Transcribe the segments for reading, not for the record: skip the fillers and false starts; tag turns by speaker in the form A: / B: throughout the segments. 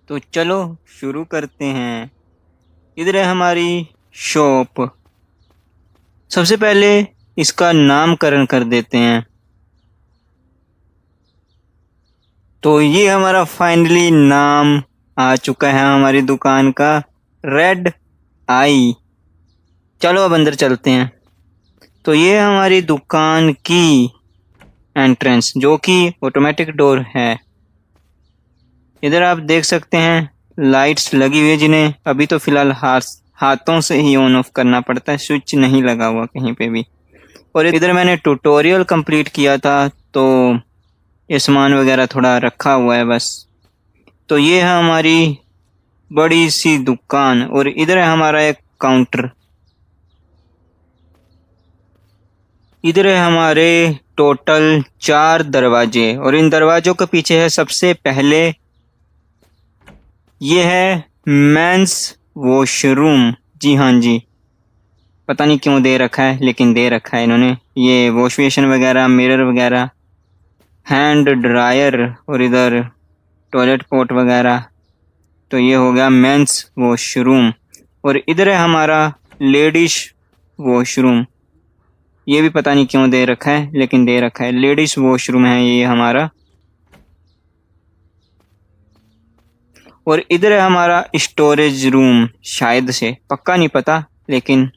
A: तो चलो शुरू करते हैं। इधर है हमारी शॉप। सबसे पहले इसका नामकरण कर देते हैं। तो ये हमारा फाइनली नाम आ चुका है हमारी दुकान का, रेड आई। चलो अब अंदर चलते हैं। तो ये हमारी दुकान की एंट्रेंस जो कि ऑटोमेटिक डोर है। इधर आप देख सकते हैं लाइट्स लगी हुई है, जिन्हें अभी तो फिलहाल हाथों से ही ऑन ऑफ करना पड़ता है, स्विच नहीं लगा हुआ कहीं पे भी। और इधर मैंने ट्यूटोरियल कंप्लीट किया था, तो ये सामान वगैरह थोड़ा रखा हुआ है बस। तो ये है हमारी बड़ी सी दुकान और इधर है हमारा एक काउंटर। इधर है हमारे टोटल 4 दरवाजे और इन दरवाजों के पीछे है सबसे पहले ये है मेंस वॉशरूम। जी हाँ जी, पता नहीं क्यों दे रखा है, लेकिन दे रखा है इन्होंने। ये वॉश बेसिन वगैरह, मिरर वगैरह, हैंड ड्रायर और इधर टॉयलेट पोट वगैरह। तो ये हो गया मेंस वॉशरूम। और इधर है हमारा लेडीज वॉशरूम। ये भी पता नहीं क्यों दे रखा है, लेकिन दे रखा है। लेडीज वॉशरूम है ये हमारा। और इधर है हमारा स्टोरेज रूम, शायद से, पक्का नहीं पता, लेकिन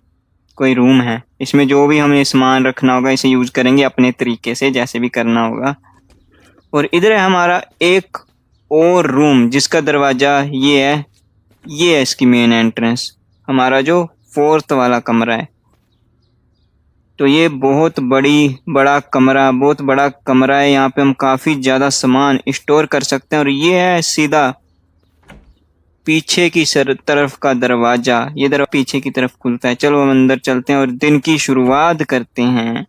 A: कोई रूम है। इसमें जो भी हमें सामान रखना होगा इसे यूज करेंगे अपने तरीके से, जैसे भी करना होगा। और इधर है हमारा एक और रूम जिसका दरवाजा ये है। ये है इसकी मेन एंट्रेंस, हमारा जो फोर्थ वाला कमरा है। तो ये बहुत बड़ा कमरा है। यहाँ पे हम काफी ज्यादा सामान स्टोर कर सकते हैं। और ये है सीधा पीछे की तरफ का दरवाजा। ये दरवाजा पीछे की तरफ खुलता है। चलो हम अंदर चलते हैं और दिन की शुरुआत करते हैं।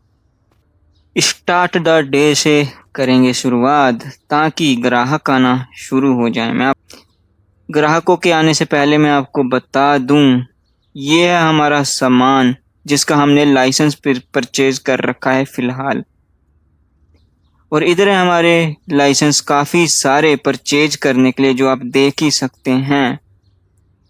A: स्टार्ट द डे से करेंगे शुरुआत, ताकि ग्राहक आना शुरू हो जाए। ग्राहकों के आने से पहले मैं आपको बता दूं, ये है हमारा सामान जिसका हमने लाइसेंस परचेज कर रखा है फिलहाल। और इधर है हमारे लाइसेंस काफी सारे परचेज करने के लिए, जो आप देख ही सकते हैं।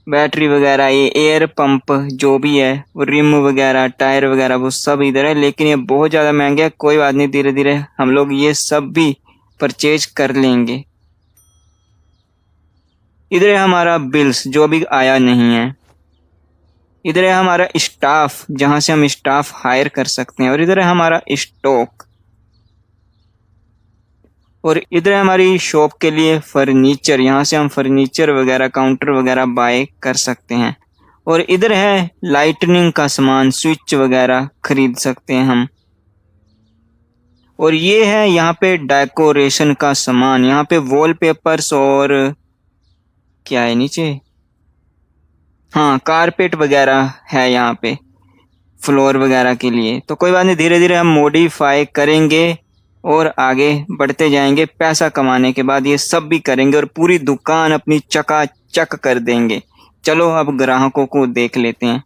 A: बैटरी वगैरह, ये एयर पंप जो भी है, वो रिम वगैरह, टायर वगैरह, वो सब इधर है। लेकिन ये बहुत ज़्यादा महंगे है, कोई बात नहीं, धीरे धीरे हम लोग ये सब भी परचेज कर लेंगे। इधर है हमारा बिल्स जो अभी आया नहीं है। इधर है हमारा स्टाफ, जहां से हम स्टाफ हायर कर सकते हैं। और इधर है हमारा स्टॉक। और इधर है हमारी शॉप के लिए फर्नीचर, यहाँ से हम फर्नीचर वगैरह, काउंटर वगैरह बाय कर सकते हैं। और इधर है लाइटनिंग का सामान, स्विच वगैरह खरीद सकते हैं हम। और ये है यहाँ पे डेकोरेशन का सामान, यहाँ पे वॉलपेपर्स और क्या है नीचे, हाँ कारपेट वगैरह है यहाँ पे फ्लोर वगैरह के लिए। तो कोई बात नहीं, धीरे धीरे हम मॉडिफाई करेंगे और आगे बढ़ते जाएंगे। पैसा कमाने के बाद ये सब भी करेंगे और पूरी दुकान अपनी चकाचक कर देंगे। चलो अब ग्राहकों को देख लेते हैं।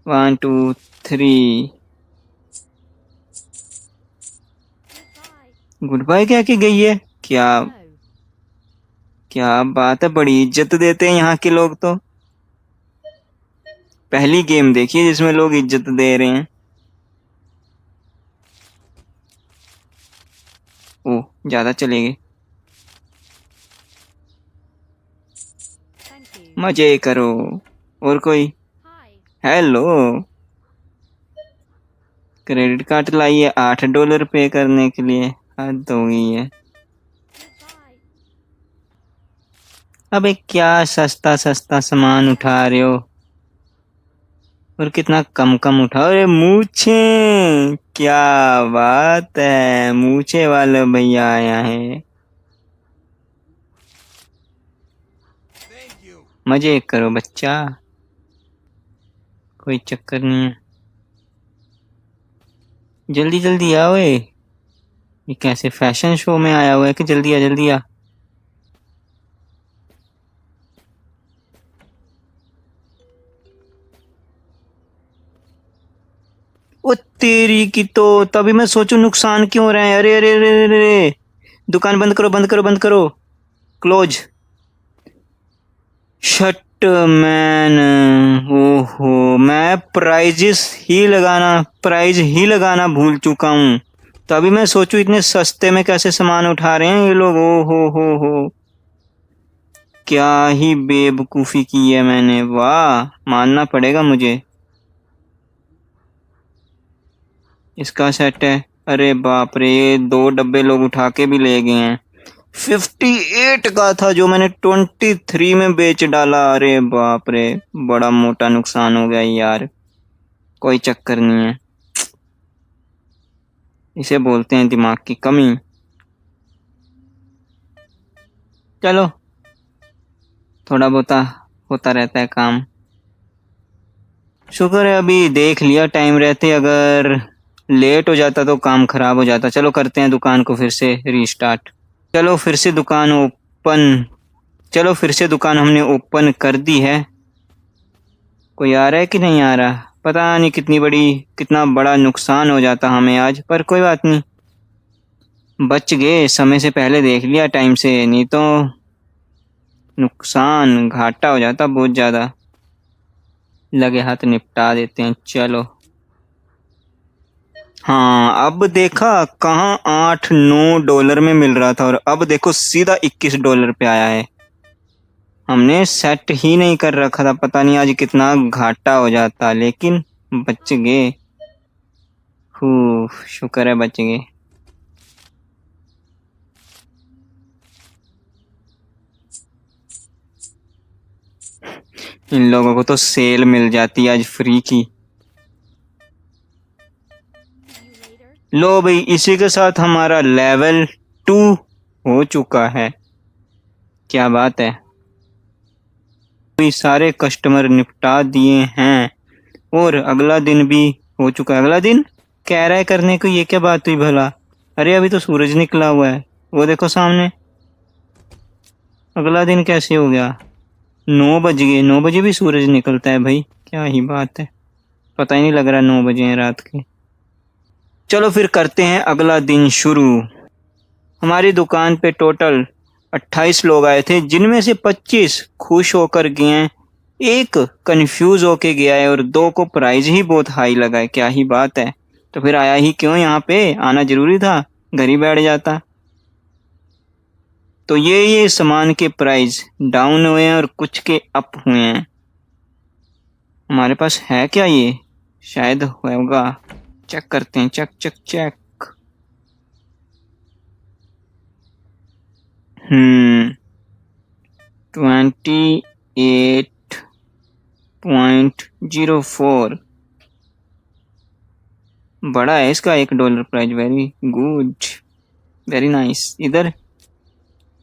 A: 1 2 3। गुड बाय क्या की गई है? क्या क्या बात है, बड़ी इज्जत देते हैं यहाँ के लोग तो। पहली गेम देखिए जिसमें लोग इज्जत दे रहे हैं। ओह, ज्यादा चले गए। मजे करो। और कोई? हेलो। क्रेडिट कार्ड लाइए $8 पे करने के लिए, हद हो गई है। अबे क्या सस्ता सस्ता सामान उठा रहे हो, और कितना कम कम उठाओ। अरे मूछे, क्या बात है, मूछे वाला भैया आया है। मजे करो बच्चा, कोई चक्कर नहीं है। जल्दी जल्दी आओ। ये कैसे फैशन शो में आया हुआ है कि जल्दी आ जल्दी आ। ओ तेरी की तो, तभी मैं सोचूं नुकसान क्यों हो रहा है। अरे अरे अरे अरे अरे। दुकान बंद करो बंद करो बंद करो। क्लोज। Shut man. ओहो, मैं प्राइज ही लगाना भूल चुका हूँ। तभी मैं सोचूं इतने सस्ते में कैसे सामान उठा रहे हैं ये लोग। ओ हो। क्या ही बेवकूफी की है मैंने, वाह मानना पड़ेगा मुझे। इसका सेट है। अरे बाप रे, ये 2 डब्बे लोग उठा के भी ले गए हैं। 58 का था जो मैंने 23 में बेच डाला। अरे बाप रे, बड़ा मोटा नुकसान हो गया यार। कोई चक्कर नहीं है, इसे बोलते हैं दिमाग की कमी। चलो, थोड़ा बहुता होता रहता है काम। शुक्र है अभी देख लिया टाइम रहते, अगर लेट हो जाता तो काम खराब हो जाता। चलो करते हैं दुकान को फिर से रीस्टार्ट। चलो फिर से दुकान ओपन। चलो फिर से दुकान हमने ओपन कर दी है। कोई आ रहा है कि नहीं आ रहा, पता नहीं। कितना बड़ा नुकसान हो जाता हमें आज, पर कोई बात नहीं। बच गए, समय से पहले देख लिया टाइम से, नहीं तो नुकसान घाटा हो जाता बहुत ज्यादा। लगे हाथ निपटा देते हैं, चलो। हाँ, अब देखा कहाँ $8-9 में मिल रहा था, और अब देखो सीधा $21 पे आया है। हमने सेट ही नहीं कर रखा था, पता नहीं आज कितना घाटा हो जाता, लेकिन बच गए। शुक्र है बच गए। इन लोगों को तो सेल मिल जाती है आज फ्री की। लो भाई, इसी के साथ हमारा लेवल 2 हो चुका है। क्या बात है। भी सारे कस्टमर निपटा दिए हैं, और अगला दिन भी हो चुका है। अगला दिन कह रहा है करने को, ये क्या बात हुई भला। अरे अभी तो सूरज निकला हुआ है, वो देखो सामने। अगला दिन कैसे हो गया। 9 बज गए, 9 बजे भी सूरज निकलता है भाई, क्या ही बात है। पता ही नहीं लग रहा 9 बजे हैं रात के। चलो फिर करते हैं अगला दिन शुरू। हमारी दुकान पे टोटल 28 लोग आए थे, जिनमें से 25 खुश होकर गए हैं, एक कंफ्यूज होके गया है, और 2 को प्राइस ही बहुत हाई लगा है। क्या ही बात है। तो फिर आया ही क्यों यहाँ पे, आना जरूरी था, घर ही बैठ जाता। तो ये सामान के प्राइस डाउन हुए हैं और कुछ के अप हुए हैं। हमारे पास है क्या ये, शायद होगा। चेक करते हैं, चेक चेक चेक। 28.04 बड़ा है इसका $1 price. Very good, very nice. इधर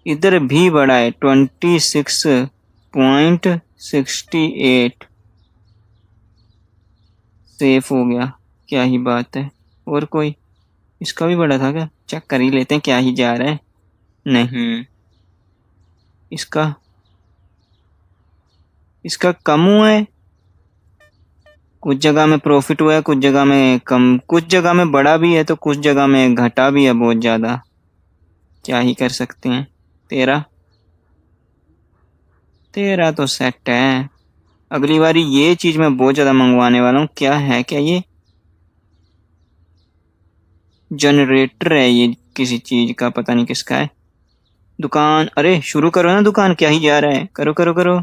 A: इधर भी बड़ा है, 26.68 सेफ हो गया। क्या ही बात है। और कोई, इसका भी बड़ा था क्या, चेक कर ही लेते हैं क्या ही जा रहा है। नहीं, इसका इसका कम हुआ है। कुछ जगह में प्रॉफिट हुआ है, कुछ जगह में कम, कुछ जगह में बढ़ा भी है तो कुछ जगह में घटा भी है बहुत ज्यादा। क्या ही कर सकते हैं। तेरा तेरा तो सेट है। अगली बारी ये चीज मैं बहुत ज्यादा मंगवाने वाला हूँ। क्या है, क्या ये जनरेटर है, ये किसी चीज का, पता नहीं किसका है। दुकान, अरे शुरू करो ना दुकान, क्या ही जा रहा है, करो करो करो।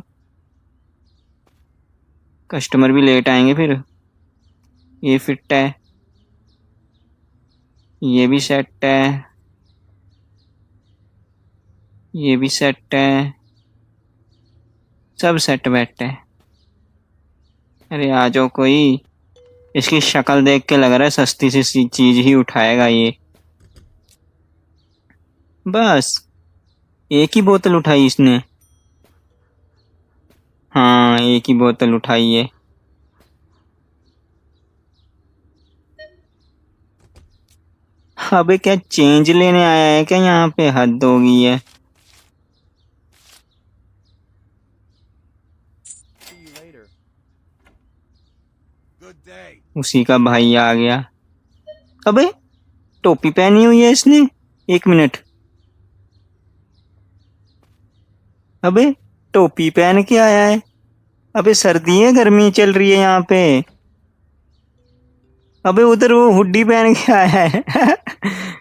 A: कस्टमर भी लेट आएंगे फिर। ये फिट है, ये भी सेट है, ये भी सेट है, सब सेट बैठ है। अरे आ जाओ कोई। इसकी शक्ल देख के लग रहा है सस्ती सी चीज ही उठाएगा ये। बस एक ही बोतल उठाई इसने। हाँ, एक ही बोतल उठाई है। अबे क्या चेंज लेने आया है क्या यहाँ पे, हद हो गई है।
B: Good day.
A: उसी का भाई आ गया। अबे टोपी पहनी हुई है इसने। एक मिनट। अबे टोपी पहन के आया है। अबे सर्दी है गर्मी चल रही है यहाँ पे। अबे उधर वो हुड्डी पहन के आया है।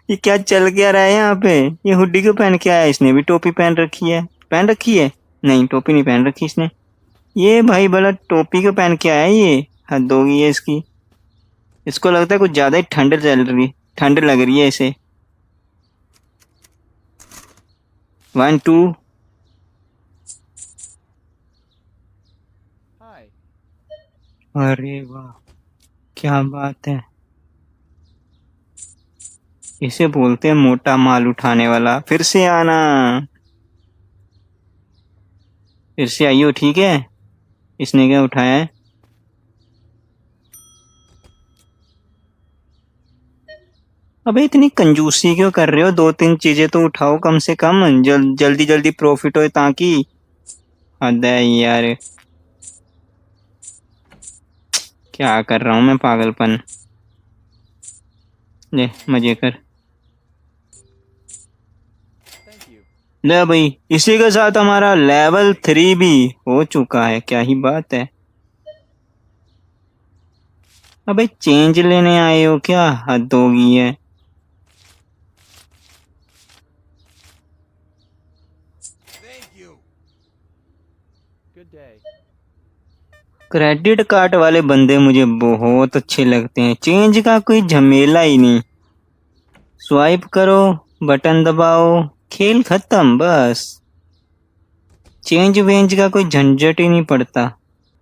A: ये क्या चल क्या रहा है यहाँ पे। ये हुड्डी क्यों पहन के आया है। इसने भी टोपी पहन रखी है। पहन रखी है। नहीं टोपी नहीं पहन रखी इसने। ये भाई बड़ा टोपी क्यों पहन के आया है ये। हद होगी है इसकी। इसको लगता है कुछ ज्यादा ही ठंड चल रही। ठंड लग रही है इसे। 1 2। अरे वाह क्या बात है। इसे बोलते हैं मोटा माल उठाने वाला। फिर से आना। फिर से आइयो ठीक है। इसने क्या उठाया है। अबे इतनी कंजूसी क्यों कर रहे हो। 2 3 चीजें तो उठाओ कम से कम। जल्दी जल्दी प्रॉफिट हो ताकि। हद है यार। क्या कर रहा हूँ मैं पागलपन। ले मजे कर। ले भाई इसी के साथ हमारा लेवल 3 भी हो चुका है। क्या ही बात है। अबे चेंज लेने आए हो क्या। हद होगी है। क्रेडिट कार्ड वाले बंदे मुझे बहुत अच्छे लगते हैं। चेंज का कोई झमेला ही नहीं। स्वाइप करो बटन दबाओ खेल खत्म बस। चेंज वेंज का कोई झंझट ही नहीं पड़ता।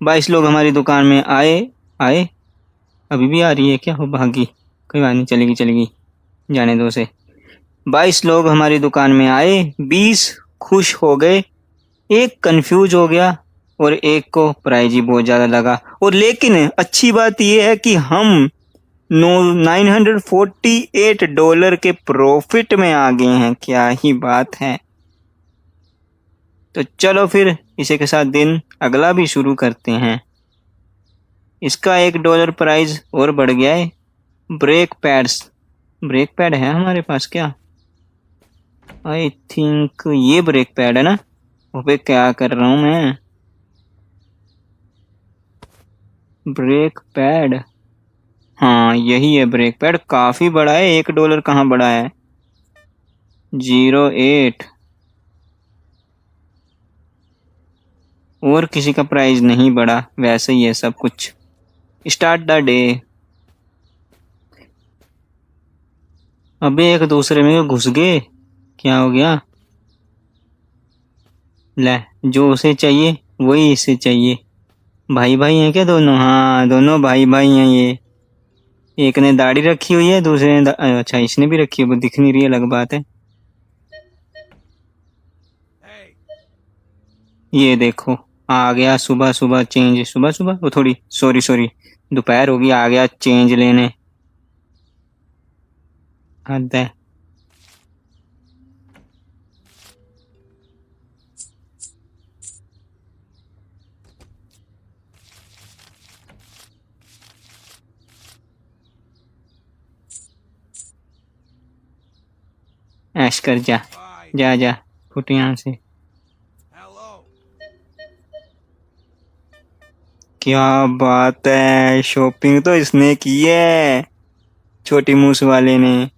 A: 22 लोग हमारी दुकान में आए। आए अभी भी आ रही है क्या। हो भागी कोई बात नहीं चलेगी चलेगी जाने दो उसे। 22 लोग हमारी दुकान में आए। 20 खुश हो गए। एक कंफ्यूज हो गया और एक को प्राइज ही बहुत ज्यादा लगा। और लेकिन अच्छी बात यह है कि हम $948 के प्रॉफिट में आ गए हैं। क्या ही बात है। तो चलो फिर इसी के साथ दिन अगला भी शुरू करते हैं। इसका $1 प्राइस और बढ़ गया है। Brake pads. ब्रेक पैड है हमारे पास क्या। आई थिंक ये ब्रेक पैड है ना। अबे क्या कर रहा हूँ मैं। Brake pad. हाँ यही है ब्रेक पैड। काफी बड़ा है। $1 कहाँ बड़ा है। 08। और किसी का प्राइस नहीं बढ़ा। वैसे ही है सब कुछ। Start the day. अबे एक दूसरे में घुस गए। क्या हो गया। ले जो उसे चाहिए वही इसे चाहिए। भाई भाई हैं क्या दोनों। हाँ दोनों भाई भाई हैं ये। एक ने दाढ़ी रखी हुई है दूसरे ने अच्छा इसने भी रखी है। वो दिख नहीं रही है अलग बात है। ये देखो आ गया सुबह सुबह चेंज। सुबह सुबह वो थोड़ी सॉरी दोपहर होगी। आ गया चेंज लेने। हद है। ऐश कर जा जा जा फुट यहाँ से। क्या बात है। शॉपिंग तो इसने की है छोटी मूस वाले ने।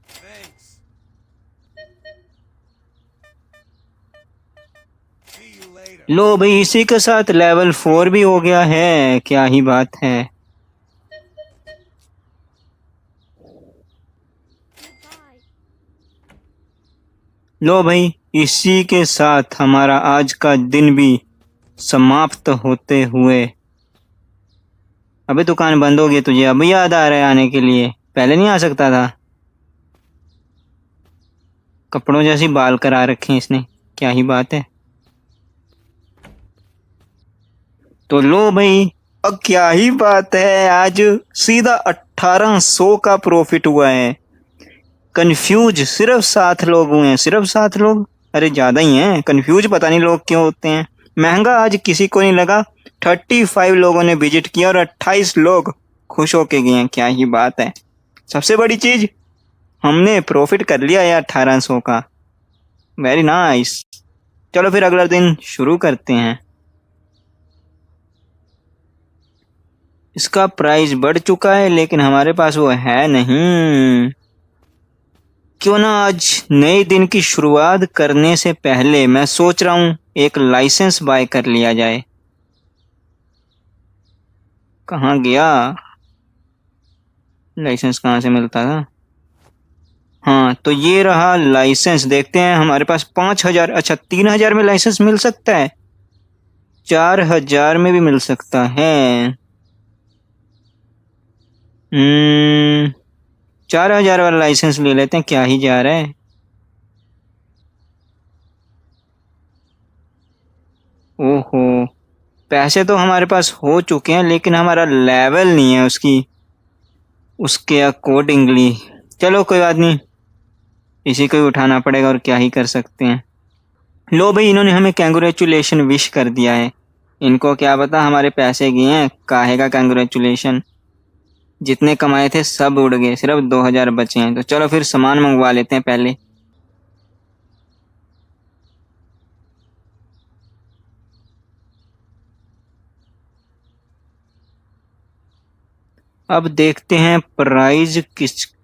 A: लो भाई इसी के साथ लेवल 4 भी हो गया है। क्या ही बात है। लो भाई इसी के साथ हमारा आज का दिन भी समाप्त होते हुए। अबे दुकान बंद हो गई तुझे अब याद आ रहा है आने के लिए। पहले नहीं आ सकता था। कपड़ों जैसी बाल करा रखे हैं इसने। क्या ही बात है। तो लो भाई अब क्या ही बात है। आज सीधा 1800 का प्रॉफिट हुआ है। कंफ्यूज सिर्फ 7 लोग हुए हैं। सिर्फ 7 लोग। अरे ज्यादा ही हैं। कंफ्यूज पता नहीं लोग क्यों होते हैं। महंगा आज किसी को नहीं लगा। 35 लोगों ने विजिट किया और 28 लोग खुश होके गए हैं, क्या ही बात है। सबसे बड़ी चीज, हमने प्रॉफिट कर लिया यार 1800 का। Very nice. चलो फिर अगला दिन शुरू करते हैं। इसका प्राइस बढ़ चुका है लेकिन हमारे पास वो है नहीं। क्यों ना आज नए दिन की शुरुआत करने से पहले मैं सोच रहा हूँ एक लाइसेंस बाय कर लिया जाए। कहाँ गया लाइसेंस, कहाँ से मिलता था? हाँ तो ये रहा लाइसेंस। देखते हैं हमारे पास 5000, अच्छा 3000 में लाइसेंस मिल सकता है, 4000 में भी मिल सकता है। 4000 वाला लाइसेंस ले लेते हैं, क्या ही जा रहा है। ओहो, पैसे तो हमारे पास हो चुके हैं लेकिन हमारा लेवल नहीं है उसके अकॉर्डिंगली। चलो कोई बात नहीं, इसी को ही उठाना पड़ेगा और क्या ही कर सकते हैं। लो भाई, इन्होंने हमें कैंग्रेचुलेशन विश कर दिया है। इनको क्या पता हमारे पैसे गए हैं, काहे का कैंग्रेचुलेशन। जितने कमाए थे सब उड़ गए, सिर्फ 2000 बचे हैं। तो चलो फिर सामान मंगवा लेते हैं पहले। अब देखते हैं प्राइस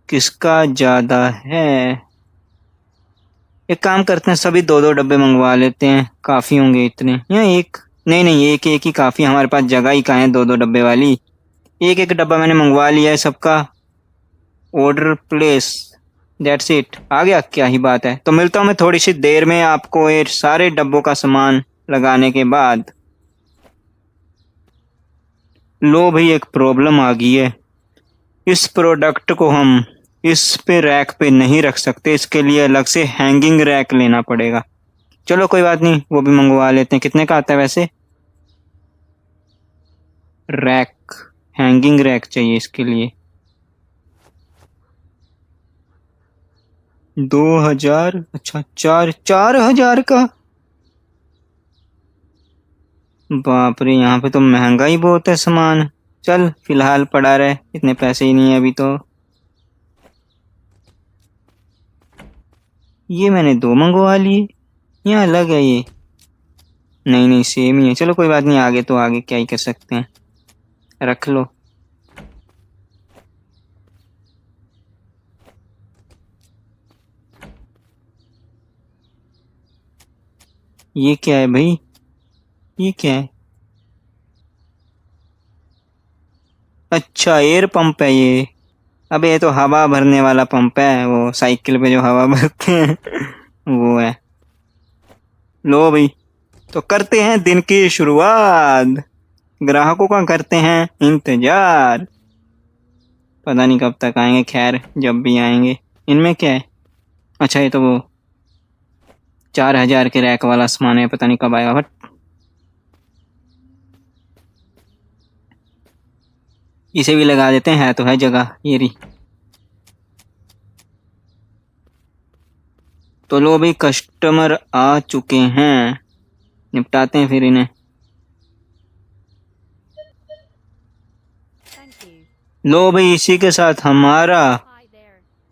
A: किसका ज्यादा है। एक काम करते हैं, सभी दो दो डब्बे मंगवा लेते हैं, काफी होंगे इतने। या एक, नहीं नहीं, एक एक ही काफी, हमारे पास जगह ही कहाँ है दो दो डब्बे वाली। एक एक डब्बा मैंने मंगवा लिया है सबका। ऑर्डर प्लेस, दैट्स इट, आ गया, क्या ही बात है। तो मिलता हूँ मैं थोड़ी सी देर में आपको ये सारे डब्बों का सामान लगाने के बाद। लो भाई, एक प्रॉब्लम आ गई है। इस प्रोडक्ट को हम इस पे रैक पे नहीं रख सकते, इसके लिए अलग से हैंगिंग रैक लेना पड़ेगा। चलो कोई बात नहीं, वो भी मंगवा लेते हैं। कितने का आता है वैसे रैक? हैंगिंग रैक चाहिए इसके लिए 2000, अच्छा 4000 का। बाप रे, यहाँ पे तो महंगा ही बहुत है सामान। चल फिलहाल पड़ा रहे, इतने पैसे ही नहीं है अभी तो। ये मैंने दो मंगवा लिए, यहाँ अलग है ये। नहीं नहीं, सेम ही है। चलो कोई बात नहीं, आगे तो आगे, क्या ही कर सकते हैं, रख लो। ये क्या है भाई, ये क्या है? अच्छा एयर पंप है ये। अबे ये तो हवा भरने वाला पंप है, वो साइकिल पे जो हवा भरते हैं वो है। लो भाई, तो करते हैं दिन की शुरुआत। ग्राहकों का करते हैं इंतजार। पता नहीं कब तक आएंगे, खैर जब भी आएंगे। इनमें क्या है? अच्छा ये तो वो 4000 के रैक वाला सामान है, पता नहीं कब आएगा। बट इसे भी लगा देते हैं, है तो है जगह ये रही। तो लो भाई, कस्टमर आ चुके हैं, निपटाते हैं फिर इन्हें। लो भाई, इसी के साथ हमारा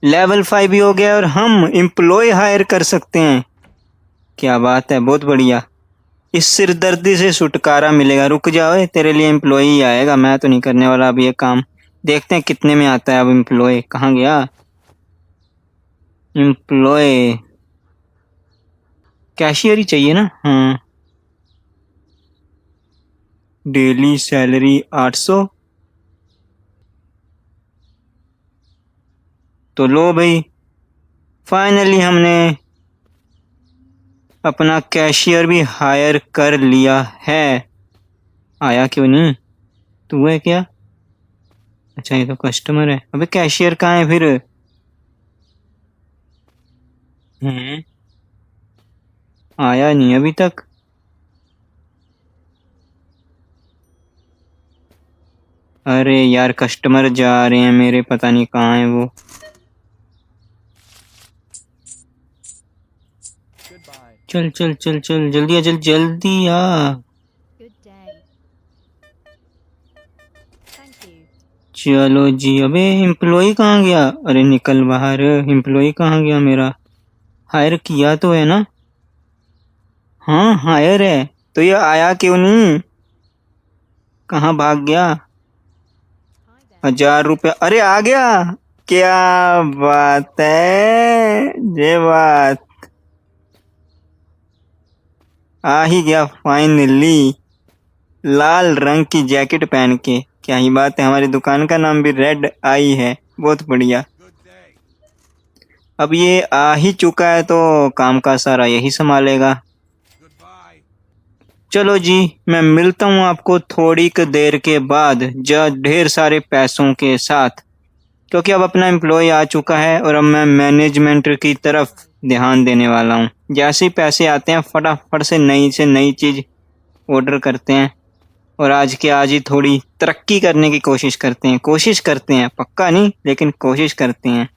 A: लेवल 5 भी हो गया और हम एम्प्लॉय हायर कर सकते हैं। क्या बात है, बहुत बढ़िया। इस सिरदर्दी से छुटकारा मिलेगा। रुक जाओ, तेरे लिए एम्प्लॉय ही आएगा, मैं तो नहीं करने वाला अब ये काम। देखते हैं कितने में आता है अब एम्प्लॉय। कहाँ गया एम्प्लॉय? कैशियर ही चाहिए ना? हाँ, डेली सैलरी 800। तो लो भाई, फाइनली हमने अपना कैशियर भी हायर कर लिया है। आया क्यों नहीं? तू है क्या? अच्छा ये तो कस्टमर है। अबे कैशियर कहाँ है फिर? हम्म, आया नहीं अभी तक। अरे यार, कस्टमर जा रहे हैं मेरे, पता नहीं कहाँ है वो। चल चल चल चल, जल्दी आ, जल्दी आ। चलो जी। अबे एम्प्लॉय कहाँ गया? अरे निकल बाहर। एम्प्लॉय कहाँ गया मेरा? हायर किया तो है ना? हाँ हायर है। तो ये आया क्यों नहीं? कहाँ भाग गया? 1000 रुपया। अरे आ गया। क्या बात है, ये बात। आ ही गया फाइनली। लाल रंग की जैकेट पहन के। क्या ही बात है, हमारी दुकान का नाम भी रेड आई है। बहुत बढ़िया। अब ये आ ही चुका है तो काम का सारा यही संभालेगा। चलो जी, मैं मिलता हूँ आपको थोड़ी क देर के बाद ढेर सारे पैसों के साथ। क्योंकि अब अपना एम्प्लॉय आ चुका है और अब मैं मैनेजमेंट की तरफ ध्यान देने वाला हूँ। जैसे ही पैसे आते हैं फटाफट से नई चीज ऑर्डर करते हैं और आज के आज ही थोड़ी तरक्की करने की कोशिश करते हैं, पक्का नहीं लेकिन कोशिश करते हैं।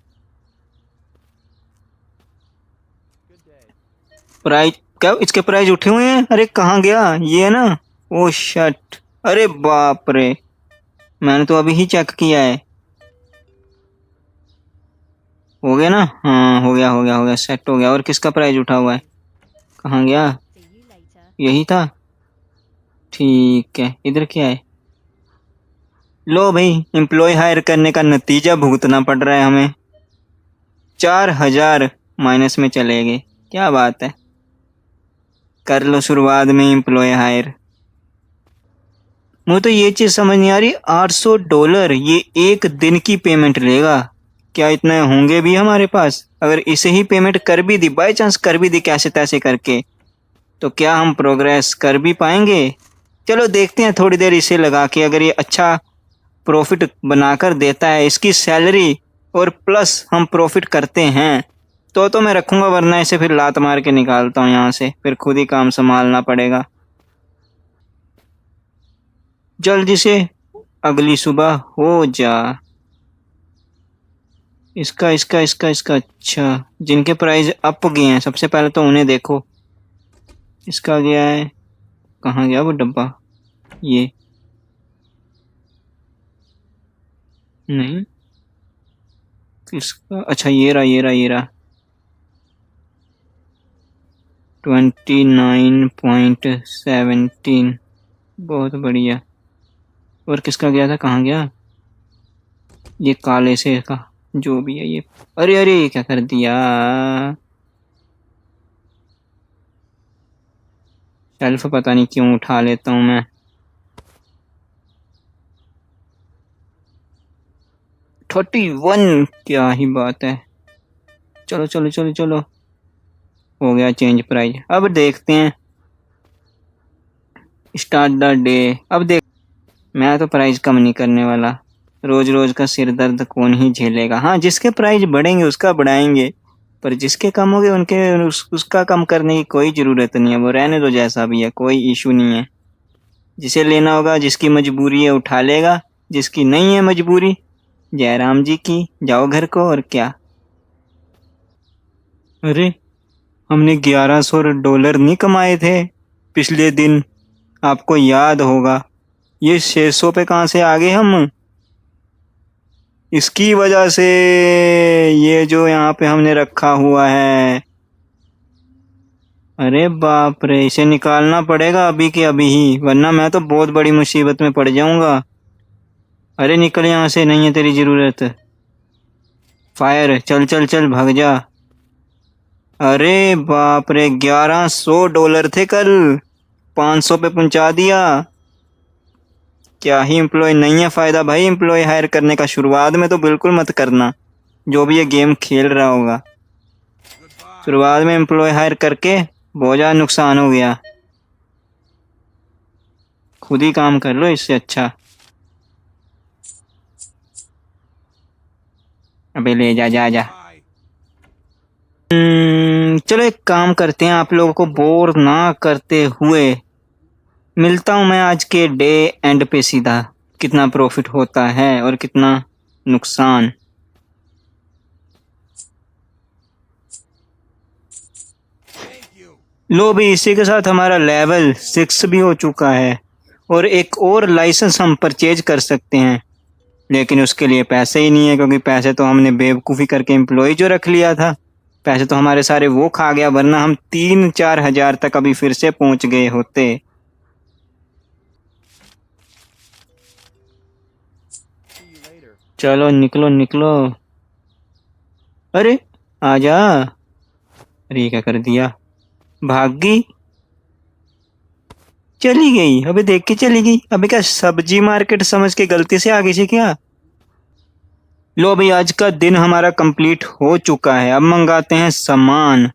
A: प्राइस क्या इसके प्राइस उठे हुए हैं? अरे कहाँ गया ये? है ना? ओ शट। अरे बाप रे, मैंने तो अभी ही चेक किया है। हो गया ना? हाँ हो गया सेट हो गया। और किसका प्राइस उठा हुआ है? कहाँ गया? यही था। ठीक है, इधर क्या है? लो भाई, एम्प्लॉय हायर करने का नतीजा भुगतना पड़ रहा है हमें। 4000 माइनस में चले गए। क्या बात है। कर लो शुरुआत में एम्प्लॉय हायर। मुझे तो ये चीज समझ नहीं आ रही, $800 ये एक दिन की पेमेंट लेगा? क्या इतने होंगे भी हमारे पास? अगर इसे ही पेमेंट कर भी दी, बाई चांस कर भी दी कैसे तैसे करके, तो क्या हम प्रोग्रेस कर भी पाएंगे? चलो देखते हैं थोड़ी देर इसे लगा के। अगर ये अच्छा प्रॉफिट बनाकर देता है, इसकी सैलरी और प्लस हम प्रॉफिट करते हैं तो मैं रखूंगा, वरना इसे फिर लात मार के निकालता हूँ यहाँ से। फिर खुद ही काम संभालना पड़ेगा। जल्दी से अगली सुबह हो जा। इसका अच्छा, जिनके प्राइस अप गए हैं सबसे पहले तो उन्हें देखो। इसका गया है, कहाँ गया वो डब्बा? ये नहीं, इसका अच्छा ये रहा 29.17। बहुत बढ़िया। और किसका गया था? कहाँ गया ये? काले से का जो भी है ये। अरे अरे ये क्या कर दिया? शेल्फ पता नहीं क्यों उठा लेता हूँ मैं। 31। क्या ही बात है। चलो चलो चलो चलो, हो गया चेंज प्राइस। अब देखते हैं स्टार्ट द डे। अब देख, मैं तो प्राइस कम नहीं करने वाला। रोज रोज का सिर दर्द कौन ही झेलेगा? हाँ, जिसके प्राइस बढ़ेंगे उसका बढ़ाएंगे, पर जिसके कम हो गए उसका कम करने की कोई जरूरत नहीं है। वो रहने दो जैसा भी है, कोई इशू नहीं है। जिसे लेना होगा, जिसकी मजबूरी है उठा लेगा, जिसकी नहीं है मजबूरी, जयराम जी की, जाओ घर को। और क्या? अरे हमने $1100 नहीं कमाए थे पिछले दिन? आपको याद होगा। ये 600 पे कहाँ से आ गए हम? इसकी वजह से, ये जो यहाँ पे हमने रखा हुआ है। अरे बाप रे, इसे निकालना पड़ेगा अभी के अभी ही, वरना मैं तो बहुत बड़ी मुसीबत में पड़ जाऊंगा। अरे निकल यहाँ से, नहीं है तेरी जरूरत। फायर, चल चल चल भाग जा। अरे बाप रे, $1100 थे कल, 500 पे पहुंचा दिया। क्या ही एम्प्लॉय नहीं है फायदा भाई। एम्प्लॉय हायर करने का शुरुआत में तो बिल्कुल मत करना, जो भी ये गेम खेल रहा होगा। शुरुआत में एम्प्लॉय हायर करके बहुत ज्यादा नुकसान हो गया। खुद ही काम कर लो इससे अच्छा। अबे ले जा जा जा। चलो एक काम करते हैं, आप लोगों को बोर ना करते हुए मिलता हूं मैं आज के डे एंड पे सीधा, कितना प्रॉफिट होता है और कितना नुकसान। लो भी, इसी के साथ हमारा लेवल 6 भी हो चुका है और एक और लाइसेंस हम परचेज कर सकते हैं। लेकिन उसके लिए पैसे ही नहीं है, क्योंकि पैसे तो हमने बेवकूफ़ी करके एम्प्लॉय जो रख लिया था, पैसे तो हमारे सारे वो खा गया, वरना हम 3-4 हज़ार तक अभी फिर से पहुंच गए होते। चलो निकलो निकलो। अरे आजा। अरे क्या कर दिया, भाग गई, चली गई। अबे देख के चली गई। अबे क्या सब्जी मार्केट समझ के गलती से आ गई थी क्या? लो भाई, आज का दिन हमारा कंप्लीट हो चुका है। अब मंगाते हैं सामान।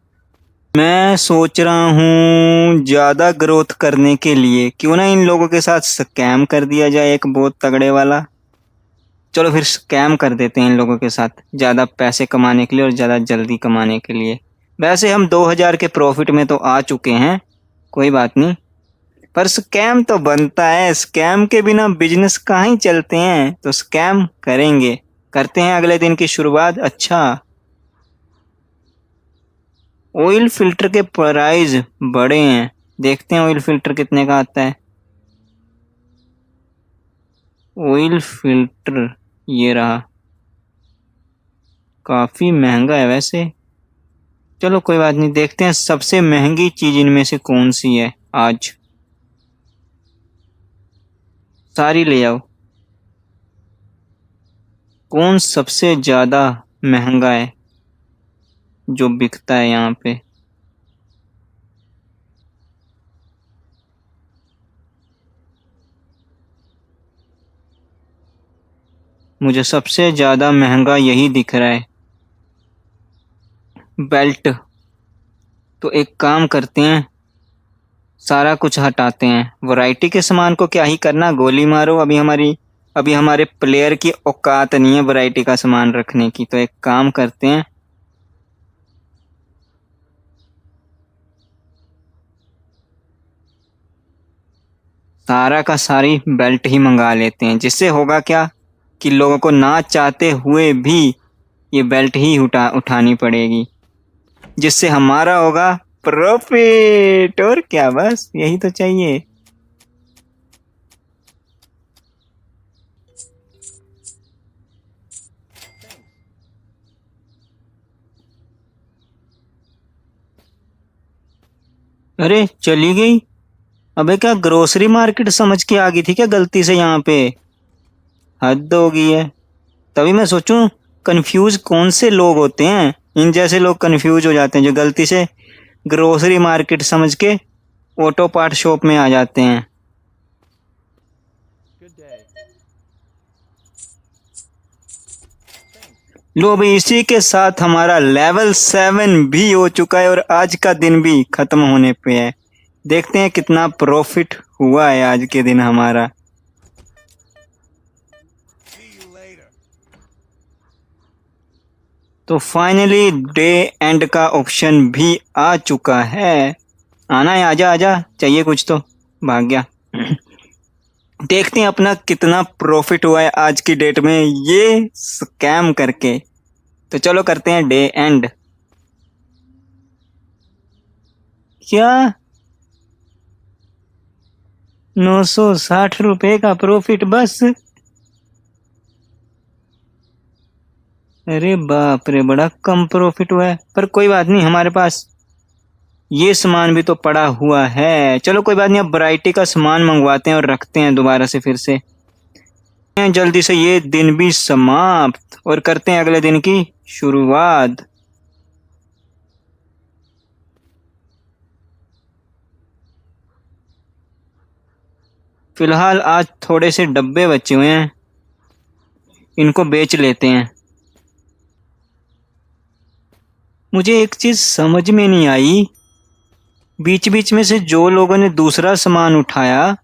A: मैं सोच रहा हूँ ज्यादा ग्रोथ करने के लिए क्यों ना इन लोगों के साथ स्कैम कर दिया जाए, एक बहुत तगड़े वाला। चलो फिर स्कैम कर देते हैं इन लोगों के साथ, ज्यादा पैसे कमाने के लिए और ज्यादा जल्दी कमाने के लिए। वैसे हम 2000 के प्रॉफिट में तो आ चुके हैं, कोई बात नहीं, पर स्कैम तो बनता है। स्कैम के बिना बिजनेस कहाँ ही चलते हैं, तो स्कैम करेंगे। करते हैं अगले दिन की शुरुआत। अच्छा, ऑयल फिल्टर के प्राइस बड़े हैं, देखते हैं ऑयल फिल्टर कितने का आता है। ऑयल फिल्टर ये रहा, काफी महंगा है वैसे। चलो कोई बात नहीं, देखते हैं सबसे महंगी चीज इनमें से कौन सी है आज। सारी ले आओ। कौन सबसे ज्यादा महंगा है जो बिकता है यहाँ पे? मुझे सबसे ज्यादा महंगा यही दिख रहा है, बेल्ट। तो एक काम करते हैं, सारा कुछ हटाते हैं। वैरायटी के सामान को क्या ही करना, गोली मारो। अभी हमारे प्लेयर की औकात नहीं है वैरायटी का सामान रखने की। तो एक काम करते हैं, सारा का सारी बेल्ट ही मंगा लेते हैं। जिससे होगा क्या कि लोगों को ना चाहते हुए भी ये बेल्ट ही उठानी पड़ेगी, जिससे हमारा होगा प्रॉफिट। और क्या, बस यही तो चाहिए। अरे चली गई। अबे क्या ग्रोसरी मार्केट समझ के आ गई थी क्या गलती से यहाँ पे? हद हो गई है। तभी मैं सोचूं, कंफ्यूज कौन से लोग होते हैं, इन जैसे लोग कंफ्यूज हो जाते हैं जो गलती से ग्रोसरी मार्केट समझ के ऑटो पार्ट शॉप में आ जाते हैं। लो भाई, इसी के साथ हमारा लेवल 7 भी हो चुका है और आज का दिन भी खत्म होने पे है। देखते हैं कितना प्रॉफिट हुआ है आज के दिन हमारा। तो फाइनली डे एंड का ऑप्शन भी आ चुका है। आना है, आजा आजा, चाहिए कुछ तो। भाग गया। देखते हैं अपना कितना प्रॉफिट हुआ है आज की डेट में ये स्कैम करके। तो चलो करते हैं डे एंड। क्या 960 रुपए का प्रॉफिट बस? अरे बाप रे, बड़ा कम प्रॉफिट हुआ है। पर कोई बात नहीं, हमारे पास ये सामान भी तो पड़ा हुआ है। चलो कोई बात नहीं, अब वैरायटी का सामान मंगवाते हैं और रखते हैं दोबारा से फिर से। जल्दी से ये दिन भी समाप्त और करते हैं अगले दिन की शुरुआत। फिलहाल आज थोड़े से डब्बे बचे हुए हैं, इनको बेच लेते हैं। मुझे एक चीज समझ में नहीं आई, बीच बीच में से जो लोगों ने दूसरा सामान उठाया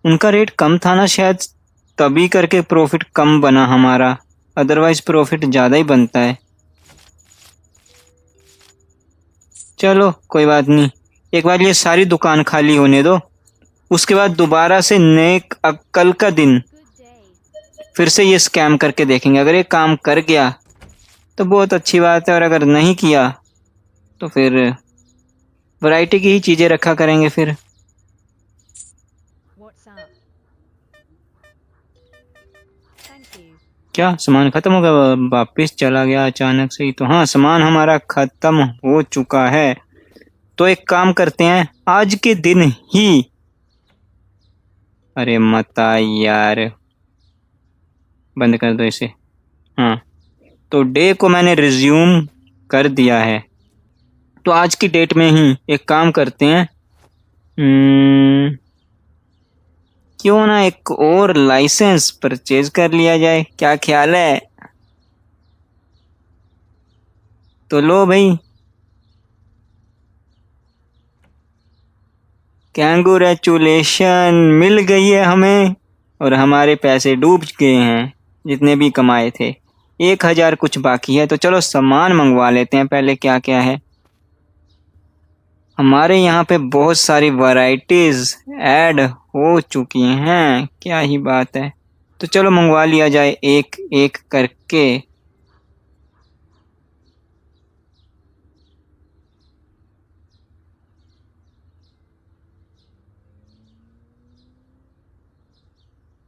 A: उनका रेट कम था ना शायद, तभी करके प्रॉफिट कम बना हमारा। अदरवाइज प्रॉफिट ज्यादा ही बनता है। चलो कोई बात नहीं, एक बार ये सारी दुकान खाली होने दो, उसके बाद दोबारा से नए कल का दिन फिर से ये स्कैम करके देखेंगे। अगर ये काम कर गया तो बहुत अच्छी बात है, और अगर नहीं किया तो फिर वैरायटी की ही चीजें रखा करेंगे फिर।
B: What's up? Thank you.
A: क्या सामान खत्म हो गया? वापिस चला गया अचानक से ही तो। हाँ, सामान हमारा खत्म हो चुका है। तो एक काम करते हैं, आज के दिन ही। अरे मत आ यार, बंद कर दो इसे। हाँ, तो डे को मैंने रिज्यूम कर दिया है। तो आज की डेट में ही एक काम करते हैं, क्यों ना एक और लाइसेंस परचेज कर लिया जाए, क्या ख्याल है? तो लो भाई, कैंगुरेचुलेशन, मिल गई है हमें। और हमारे पैसे डूब गए हैं, जितने भी कमाए थे। 1,000 कुछ बाकी है। तो चलो सामान मंगवा लेते हैं पहले, क्या क्या है। हमारे यहाँ पे बहुत सारी वैरायटीज ऐड हो चुकी हैं, क्या ही बात है। तो चलो मंगवा लिया जाए एक एक करके।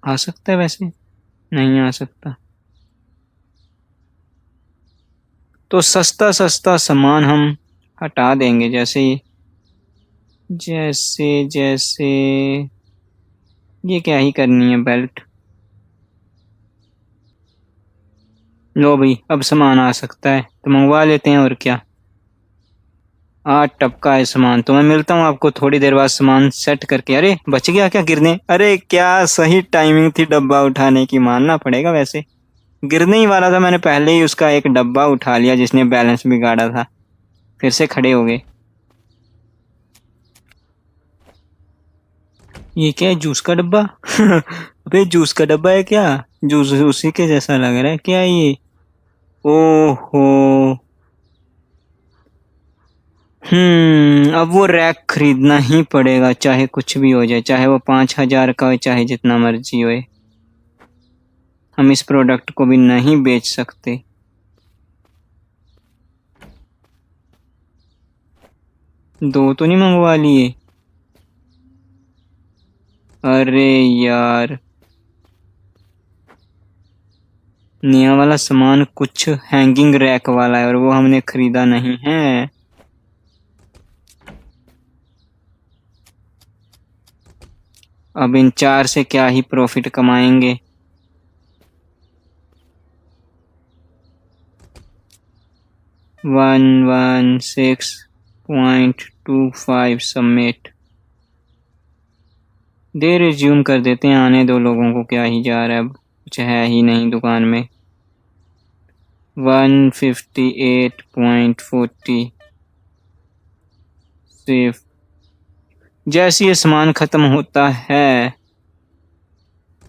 A: आ सकता है वैसे? नहीं आ सकता। तो सस्ता सस्ता सामान हम हटा देंगे, जैसे जैसे जैसे ये क्या ही करनी है, बेल्ट। लो भाई, अब सामान आ सकता है तो मंगवा लेते हैं, और क्या। 8 टपका है सामान। तो मैं मिलता हूँ आपको थोड़ी देर बाद सामान सेट करके। अरे बच गया क्या गिरने? अरे क्या सही टाइमिंग थी डब्बा उठाने की, मानना पड़ेगा वैसे। गिरने ही वाला था, मैंने पहले ही उसका एक डब्बा उठा लिया जिसने बैलेंस बिगाड़ा था। फिर से खड़े हो गए। ये क्या है, जूस का डब्बा? अबे जूस का डब्बा है क्या? जूस उसी के जैसा लग रहा है, क्या है ये? ओहो। अब वो रैक खरीदना ही पड़ेगा, चाहे कुछ भी हो जाए, चाहे वो 5,000 का हो, चाहे जितना मर्जी होए। हम इस प्रोडक्ट को भी नहीं बेच सकते। दो तो नहीं मंगवा लिए? अरे यार, नया वाला सामान कुछ हैंगिंग रैक वाला है और वो हमने खरीदा नहीं है। अब इन 4 से क्या ही प्रॉफिट कमाएंगे। 116.25 सबमिट। दे रिज्यूम कर देते हैं, आने दो लोगों को, क्या ही जा रहा है, अब कुछ है ही नहीं दुकान में। 158.40 सेफ। जैसे ये सामान खत्म होता है,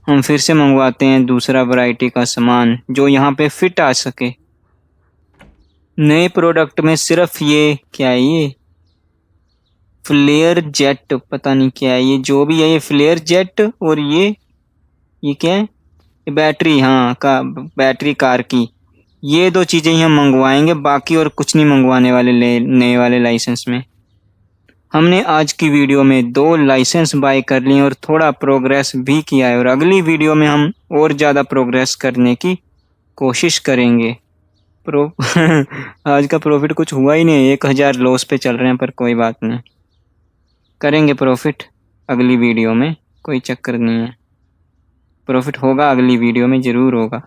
A: हम फिर से मंगवाते हैं दूसरा वैरायटी का सामान जो यहाँ पे फिट आ सके। नए प्रोडक्ट में सिर्फ ये क्या है, ये फ्लेयर जेट, पता नहीं क्या है ये, जो भी है ये फ्लेयर जेट। और ये क्या है, ये बैटरी, हाँ का बैटरी कार की। ये दो चीजें ही हम मंगवाएंगे, बाकी और कुछ नहीं मंगवाने वाले नए वाले लाइसेंस में। हमने आज की वीडियो में 2 लाइसेंस बाय कर लिए और थोड़ा प्रोग्रेस भी किया है, और अगली वीडियो में हम और ज़्यादा प्रोग्रेस करने की कोशिश करेंगे। प्रो आज का प्रॉफिट कुछ हुआ ही नहीं, 1,000 लॉस पे चल रहे हैं, पर कोई बात नहीं, करेंगे प्रॉफिट अगली वीडियो में, कोई चक्कर नहीं है। प्रॉफिट होगा, अगली वीडियो में ज़रूर होगा।